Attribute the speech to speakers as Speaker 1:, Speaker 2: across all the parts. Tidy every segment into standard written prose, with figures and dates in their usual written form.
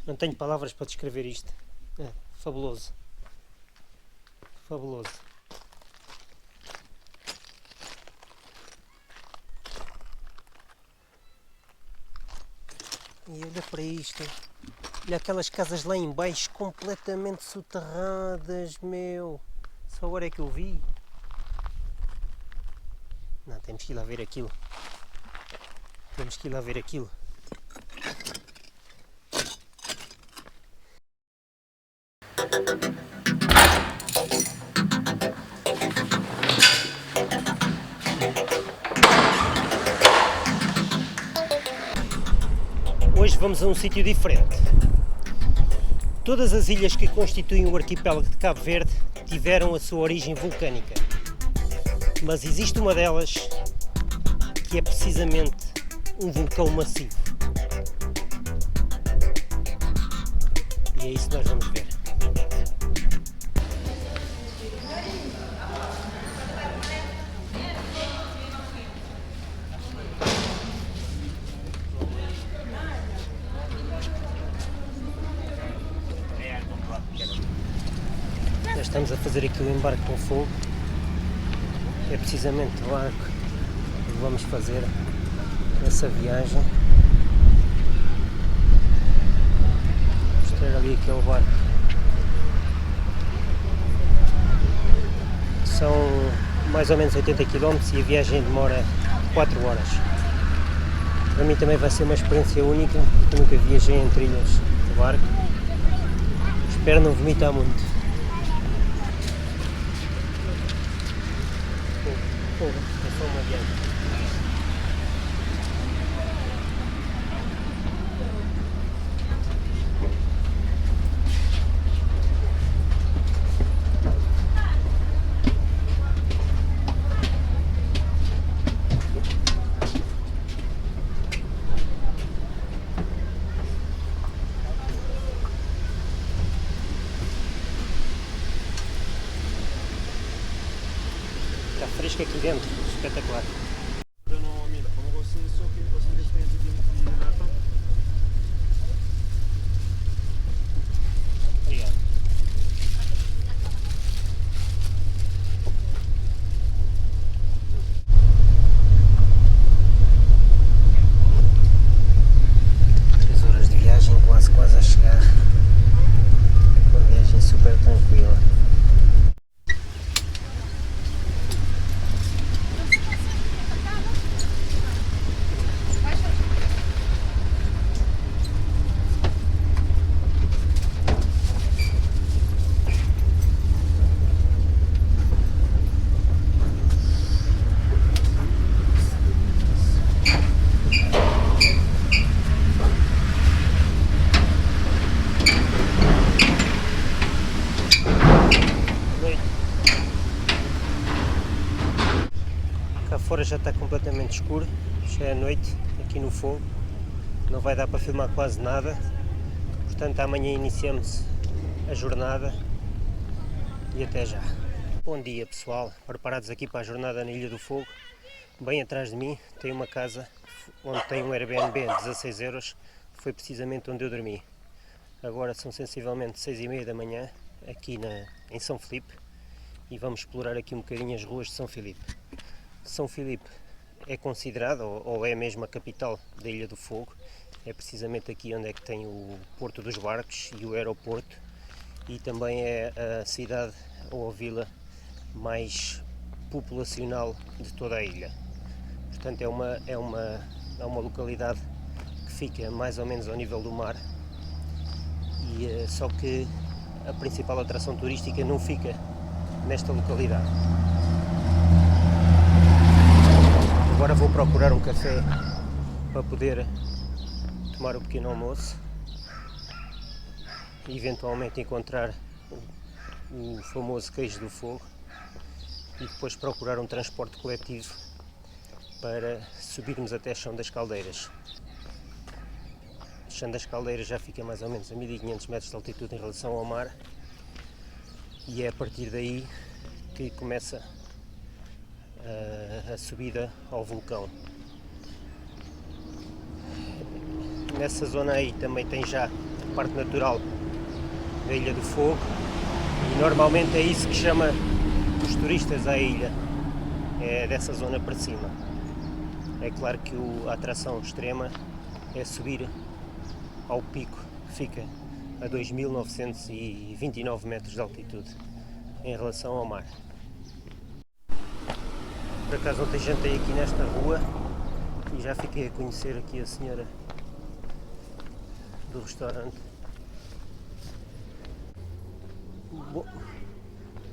Speaker 1: Não tenho palavras para descrever isto. É fabuloso. Fabuloso. E olha para isto. Olha aquelas casas lá em baixo completamente soterradas, meu. Só agora é que eu vi. Não, temos que ir lá ver aquilo. Temos que ir lá ver aquilo. Hoje vamos a um sítio diferente. Todas as ilhas que constituem o arquipélago de Cabo Verde tiveram a sua origem vulcânica. Mas existe uma delas que é precisamente um vulcão massivo. E é isso que nós vamos ver. Já estamos a fazer aqui o embarque com fogo. É precisamente o barco que vamos fazer essa viagem. Mostrar ali aquele barco. São mais ou menos 80 km e a viagem demora 4 horas. Para mim também vai ser uma experiência única, porque nunca viajei em trilhas de barco. Espero não vomitar muito. É só uma viagem. Está fresco aqui dentro, espetacular. Obrigado. Três horas de viagem, quase a chegar. Uma viagem super tranquila. Cá fora já está completamente escuro, já é noite aqui no fogo, não vai dar para filmar quase nada, portanto amanhã iniciamos a jornada e até já. Bom dia pessoal, preparados aqui para a jornada na Ilha do Fogo. Bem atrás de mim tem uma casa onde tem um Airbnb de 16 euros, foi precisamente onde eu dormi. Agora são sensivelmente 6h30 da manhã aqui em São Filipe e vamos explorar aqui um bocadinho as ruas de São Filipe. São Filipe é considerado, ou é mesmo a capital da Ilha do Fogo, é precisamente aqui onde é que tem o Porto dos Barcos e o aeroporto, e também é a cidade ou a vila mais populacional de toda a ilha. Portanto é uma localidade que fica mais ou menos ao nível do mar, e só que a principal atração turística não fica nesta localidade. Agora vou procurar um café para poder tomar o pequeno almoço e eventualmente encontrar o famoso queijo do fogo e depois procurar um transporte coletivo para subirmos até Chão das Caldeiras. Chão das Caldeiras já fica mais ou menos a 1500 metros de altitude em relação ao mar e é a partir daí que começa a subida ao vulcão. Nessa zona aí também tem já Parque Natural da Ilha do Fogo, e normalmente é isso que chama os turistas à ilha, é dessa zona para cima. É claro que a atração extrema é subir ao pico, que fica a 2.929 metros de altitude em relação ao mar. Por acaso ontem jantei aqui nesta rua e já fiquei a conhecer aqui a senhora do restaurante.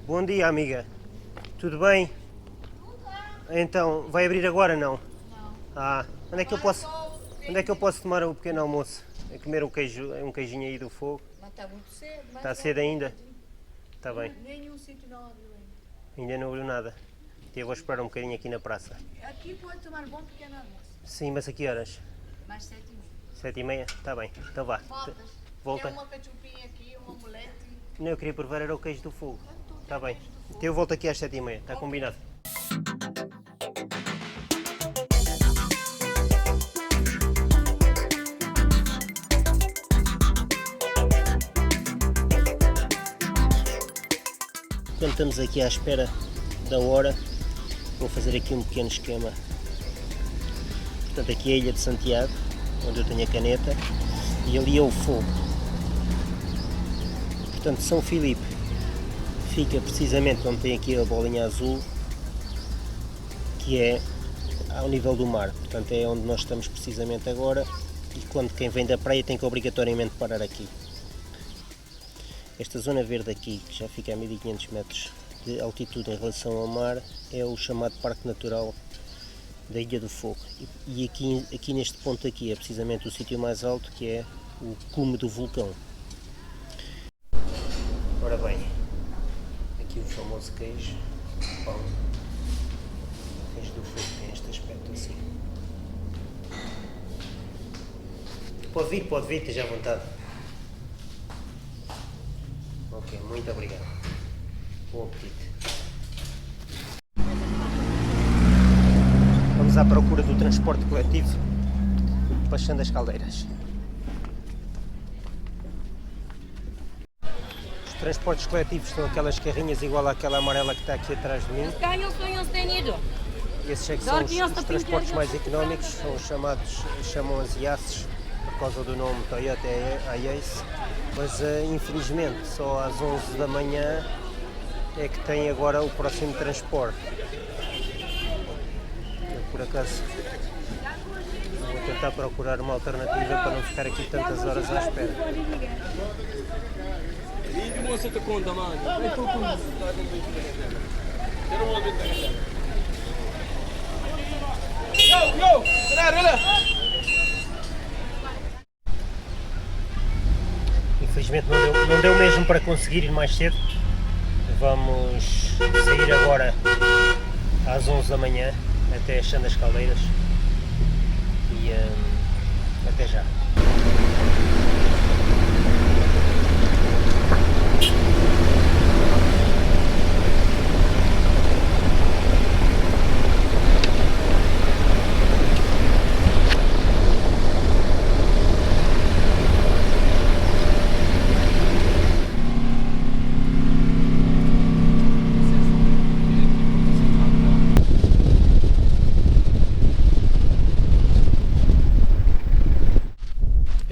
Speaker 1: Bom dia, amiga. Tudo bem? Então, vai abrir agora não?
Speaker 2: Não.
Speaker 1: Ah, onde é que eu posso tomar o pequeno almoço? É comer um queijinho aí do fogo?
Speaker 2: Mas está muito cedo.
Speaker 1: Está cedo ainda? Está bem.
Speaker 2: Nenhum sítio não abriu ainda.
Speaker 1: Ainda não abriu nada. Eu vou esperar um bocadinho aqui na praça.
Speaker 2: Aqui pode tomar bom pequeno almoço.
Speaker 1: Sim, mas a que horas?
Speaker 2: Mais 7h30.
Speaker 1: 7h30? Está bem. Então vá.
Speaker 2: Voltas.
Speaker 1: Volta.
Speaker 2: Tem uma cachupinha aqui, uma mulete.
Speaker 1: Não, eu queria provar era o queijo do fogo. Está bem. Então eu volto aqui às 7h30. Está combinado. Quando estamos aqui à espera da hora, vou fazer aqui um pequeno esquema. Portanto, aqui é a Ilha de Santiago, onde eu tenho a caneta, e ali é o fogo. Portanto, São Filipe fica precisamente onde tem aqui a bolinha azul, que é ao nível do mar. Portanto, é onde nós estamos precisamente agora, e quando quem vem da praia tem que obrigatoriamente parar aqui. Esta zona verde aqui, que já fica a 1500 metros de altitude em relação ao mar, é o chamado Parque Natural da Ilha do Fogo. E aqui neste ponto aqui é precisamente o sítio mais alto, que é o cume do vulcão. Ora bem, aqui o famoso queijo, pão. Queijo do fogo tem este aspecto assim. Pode vir, esteja à vontade. Ok, muito obrigado. Bom apetite. Vamos à procura do transporte coletivo Paixão das Caldeiras. Os transportes coletivos são aquelas carrinhas igual àquela amarela que está aqui atrás de mim. Esses é que são os transportes mais económicos, são os chamam-as IACs, por causa do nome Toyota Ace, mas infelizmente só às 11 da manhã é que tem agora o próximo transporte. Eu, por acaso, vou tentar procurar uma alternativa para não ficar aqui tantas horas à espera. Infelizmente não deu mesmo para conseguir ir mais cedo. Vamos sair agora às 11 da manhã até a Chã das Caldeiras e até já.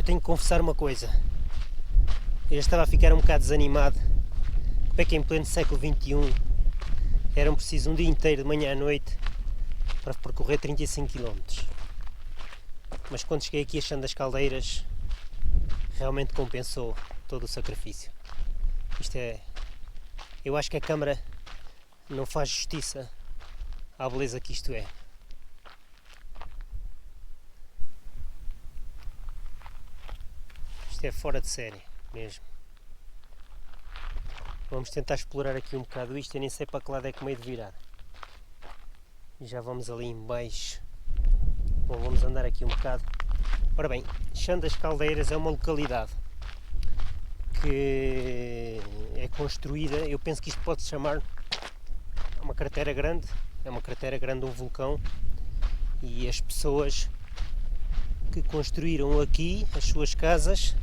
Speaker 1: Tenho que confessar uma coisa, eu já estava a ficar um bocado desanimado. Como é que em pleno século XXI era preciso um dia inteiro, de manhã à noite, para percorrer 35 km. Mas quando cheguei aqui a Chã das realmente compensou todo o sacrifício. Eu acho que a câmara não faz justiça à beleza que isto é. Isto é fora de série mesmo. Vamos tentar explorar aqui um bocado isto. Eu nem sei para que lado é que meio de virar. E já vamos ali em baixo. Bom, vamos andar aqui um bocado. Ora bem, Chã das Caldeiras é uma localidade que é construída, eu penso que isto pode se chamar uma cratera grande. É uma cratera grande de um vulcão. E as pessoas que construíram aqui as suas casas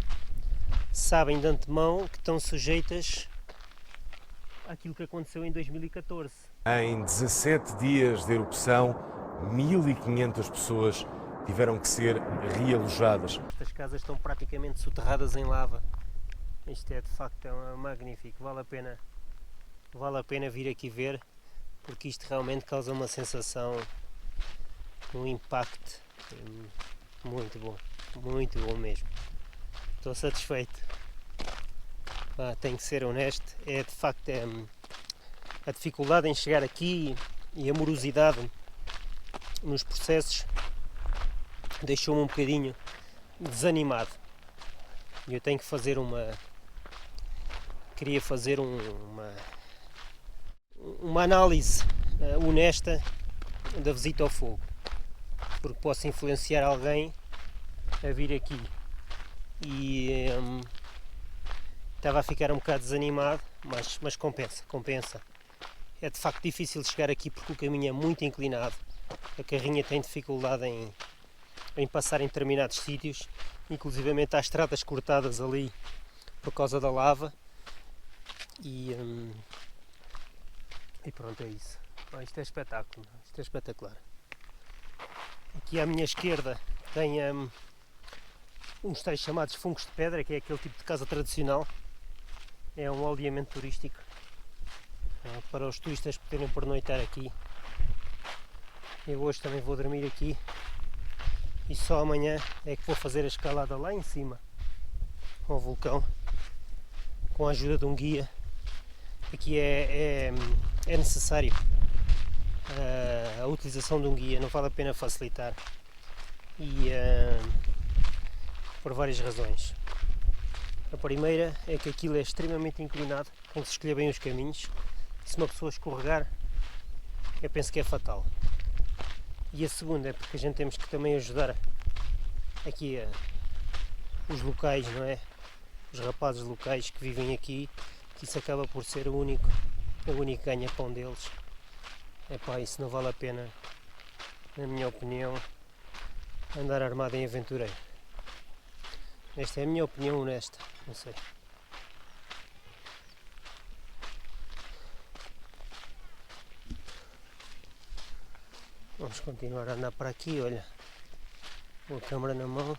Speaker 1: sabem de antemão que estão sujeitas àquilo que aconteceu em 2014.
Speaker 3: Em 17 dias de erupção, 1.500 pessoas tiveram que ser realojadas.
Speaker 1: Estas casas estão praticamente soterradas em lava. Isto é de facto magnífico, vale a pena vir aqui ver, porque isto realmente causa uma sensação, um impacto muito bom mesmo. Estou satisfeito. Tenho que ser honesto, é de facto a dificuldade em chegar aqui e a morosidade nos processos deixou-me um bocadinho desanimado. Eu tenho que fazer queria fazer uma análise honesta da visita ao fogo, porque posso influenciar alguém a vir aqui. E estava a ficar um bocado desanimado, mas compensa. É de facto difícil chegar aqui porque o caminho é muito inclinado, a carrinha tem dificuldade em passar em determinados sítios, inclusivamente há estradas cortadas ali por causa da lava. E pronto, é isso. Isto é espetáculo, isto é espetacular. Aqui à minha esquerda tem uns tais chamados fungos de pedra, que é aquele tipo de casa tradicional. É um aldeamento turístico para os turistas poderem pernoitar aqui. Eu hoje também vou dormir aqui e só amanhã é que vou fazer a escalada lá em cima ao vulcão com a ajuda de um guia. Aqui é necessário a utilização de um guia, não vale a pena facilitar, e por várias razões. A primeira é que aquilo é extremamente inclinado, tem que se escolher bem os caminhos. Se uma pessoa escorregar, eu penso que é fatal. E a segunda é porque a gente temos que também ajudar aqui os locais, não é? Os rapazes locais que vivem aqui, que isso acaba por ser o único ganha-pão deles. Isso não vale a pena, na minha opinião, andar armado em aventureiro. Esta é a minha opinião honesta, não sei. Vamos continuar a andar para aqui, olha, com a câmera na mão.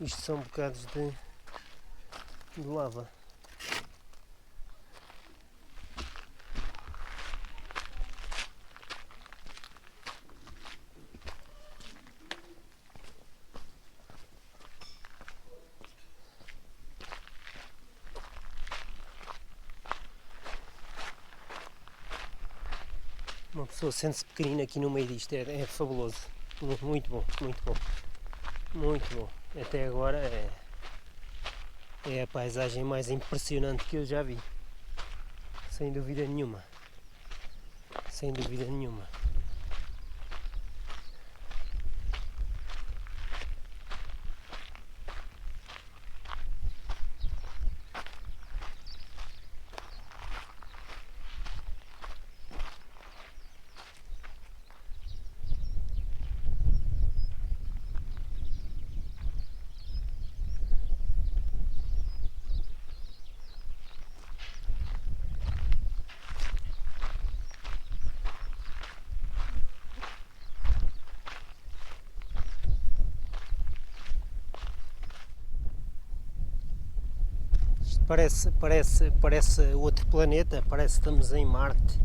Speaker 1: Isto são bocados de lava. Uma pessoa sente-se pequenina aqui no meio disto, é fabuloso, muito bom. Até agora é a paisagem mais impressionante que eu já vi, sem dúvida nenhuma. Parece outro planeta, parece que estamos em Marte.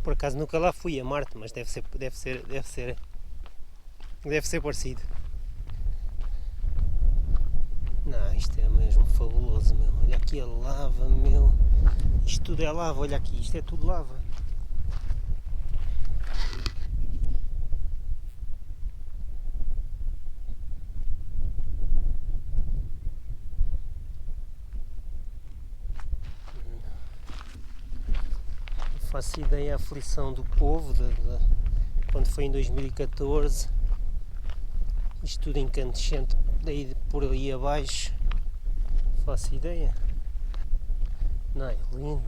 Speaker 1: Por acaso nunca lá fui a Marte, mas deve ser parecido. Não, isto é mesmo fabuloso, meu. Olha aqui a lava, meu. Isto tudo é lava, olha aqui, isto é tudo lava. faço ideia a aflição do povo quando foi em 2014. Isto tudo incandescente, daí por ali abaixo. Faço ideia. Não, é lindo.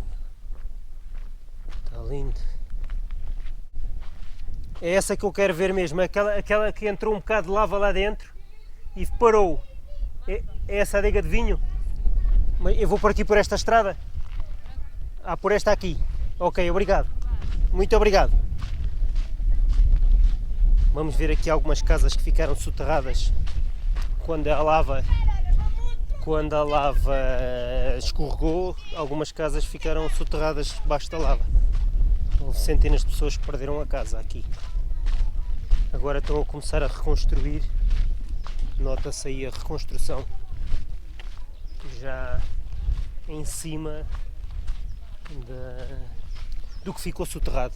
Speaker 1: Está lindo. É essa que eu quero ver mesmo, aquela que entrou um bocado de lava lá dentro e parou. É essa adega de vinho? Eu vou por aqui por esta estrada? Ah, por esta aqui. Ok, obrigado. Muito obrigado. Vamos ver aqui algumas casas que ficaram soterradas quando a lava escorregou. Algumas casas ficaram soterradas debaixo da lava. Houve centenas de pessoas que perderam a casa aqui. Agora estão a começar a reconstruir. Nota-se aí a reconstrução já em cima do que ficou soterrado.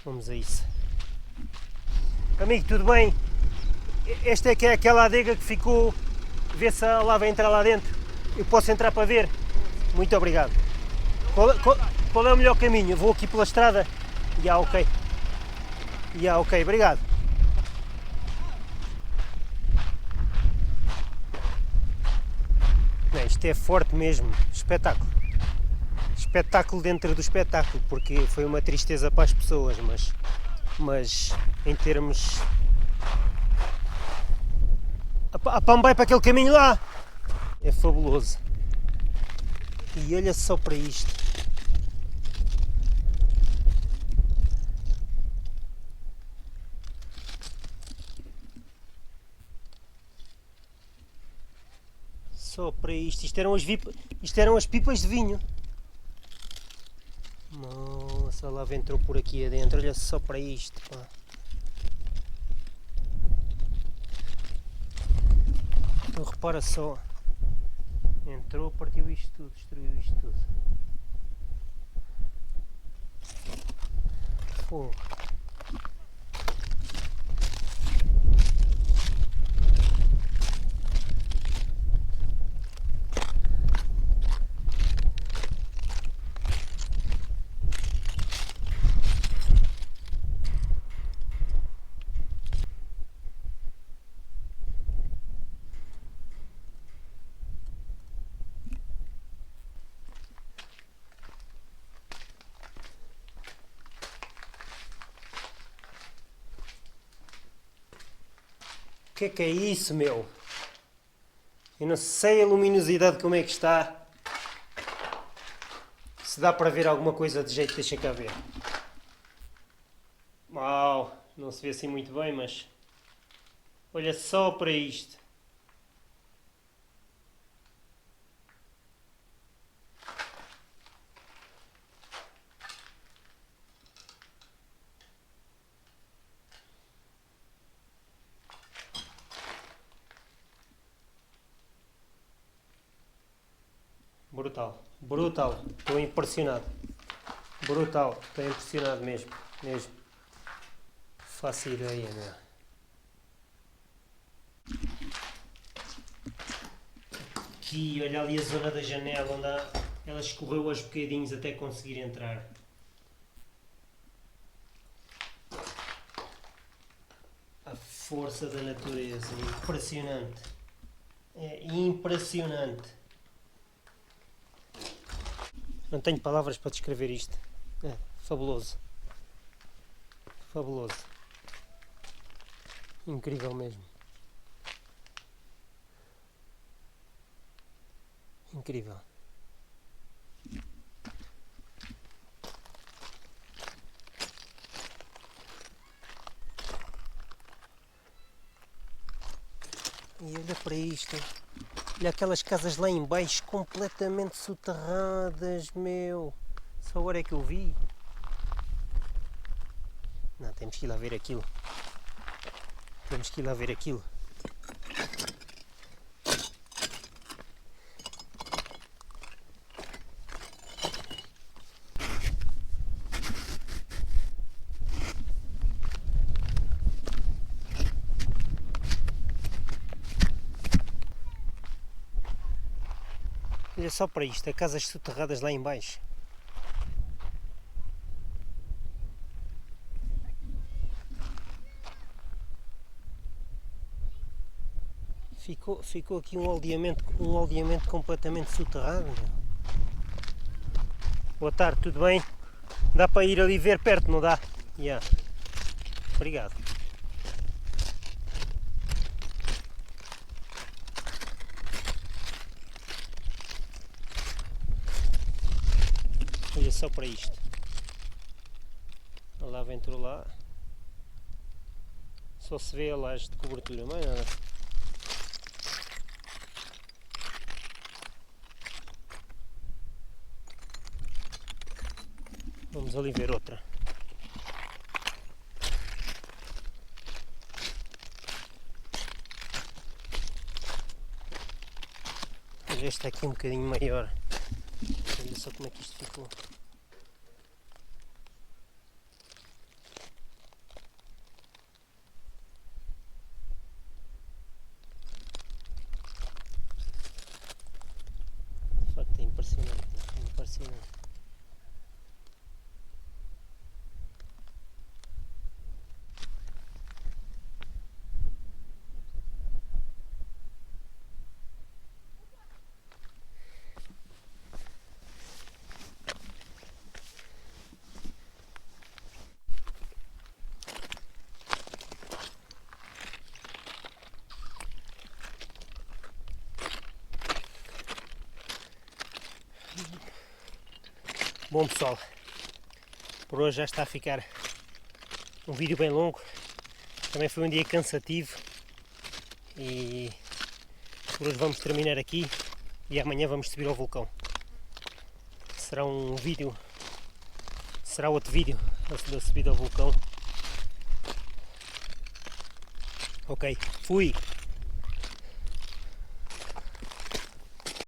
Speaker 1: Vamos a isso. Amigo, tudo bem? Esta é que é aquela adega que ficou. Vê se a lava entra lá dentro. Eu posso entrar para ver? Muito obrigado. Qual é o melhor caminho? Vou aqui pela estrada? Ok. Ok, obrigado. Não, isto é forte mesmo. Espetáculo. Espetáculo dentro do espetáculo, porque foi uma tristeza para as pessoas, mas em termos... A Pam vai para aquele caminho lá! É fabuloso. E olha só para isto. Só para isto. Isto eram as pipas de vinho. Nossa, a lava entrou por aqui adentro. Olha só para isto, pá. Então repara só. Entrou, partiu isto tudo, destruiu isto tudo. Fogo. O que é isso, meu? Eu não sei a luminosidade como é que está. Se dá para ver alguma coisa de jeito, deixa cá ver. Uau, não se vê assim muito bem, mas... Olha só para isto. Brutal, brutal, estou impressionado. Brutal, estou impressionado mesmo. Faço ideia, meu. Aqui, olha ali a zona da janela onde ela escorreu aos bocadinhos até conseguir entrar. A força da natureza, impressionante. É impressionante. Não tenho palavras para descrever isto. É fabuloso. Fabuloso. Incrível mesmo. Incrível. E olha para isto. Olha aquelas casas lá em baixo completamente soterradas, meu. Só agora é que eu vi. Não, temos que ir lá ver aquilo. Temos que ir lá ver aquilo. Olha só para isto, casas soterradas lá em baixo. Ficou aqui um aldeamento completamente soterrado. Meu. Boa tarde, tudo bem? Dá para ir ali ver perto, não dá? Yeah. Obrigado. Olha só para isto. Lá entrou lá. Só se vê a laje de cobertura, mais nada. Vamos ali ver outra. Mas este aqui é um bocadinho maior. Olha só como é que isto ficou. De facto é impressionante, impressionante. Bom pessoal, por hoje já está a ficar um vídeo bem longo, também foi um dia cansativo e por hoje vamos terminar aqui e amanhã vamos subir ao vulcão. Será outro vídeo da subida ao vulcão. Ok, fui!